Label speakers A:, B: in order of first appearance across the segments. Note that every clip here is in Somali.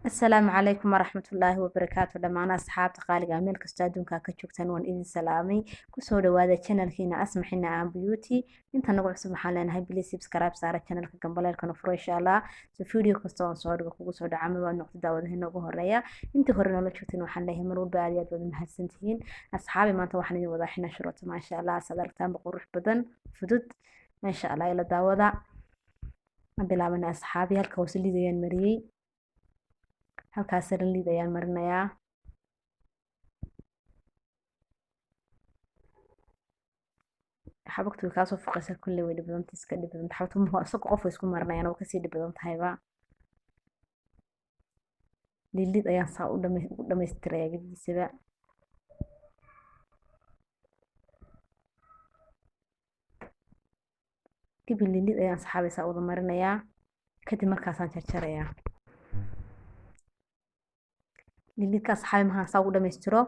A: السلام عليكم ورحمة الله وبركاته دمان أصحاب تقالي ميل كستا دونكا كجوجتان وان إذن سلامي كسو دوادا channelkiina asmaxina aan beauty inta nagu cusub waxaan leenahay please subscribe saara channelka gambaleelka no furo insha Allah so video kasta oo soo dhigo kugu soo dhacay waa noqdo daawadaheena ugu horeeya inta hore nala joogtiin waxaan leeyahay mar walba aad wada mahadsantihiin asxaabi maanta waxaan idin wada xina shirooto ma sha Allah sadartaan qurux badan fudud ma sha Allah ila daawada bilaabana asxaabi halka hoosliidayaan mariyay halkaas sariid ayaan marinayaa xabagtu ka soo foqaysa kulli way dhibanta iska dhibanta xabagtu ma asoo qof isku marinayaan oo ka sii dhiban tahayba lilid ayaan saa u dhameystiraya gabdhiisaba kibi lilid ayaan saxaabaysa wada marinayaa kadib markaasaan jarjarayaa lilidka saxaabay maxaan saa u dhameystiro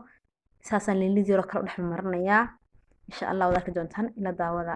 A: saasan lilid yaro kala dhex marinayaa insha Allah wada ka doontaan ila daawada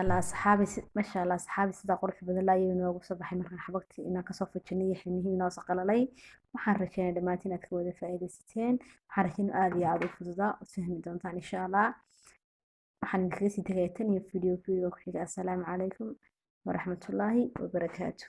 A: الله أصحابي ما شاء الله أصحابي سيدا قرح بدل لا ينوغو صباحي مرخا حبقتي إنا كصوفة جنية حلميه نوصق لي waxaan rajeynaa dhammaantiin aad ka wada faa'iidaysateen waxaan rajeynaa aad iyo aad u fududaa oo fahmi doontaan insha Allah waxaan kaga sii tagay tan iyo video ku xiga assalaamu calaykum waraxmatullaahi wabarakaatuh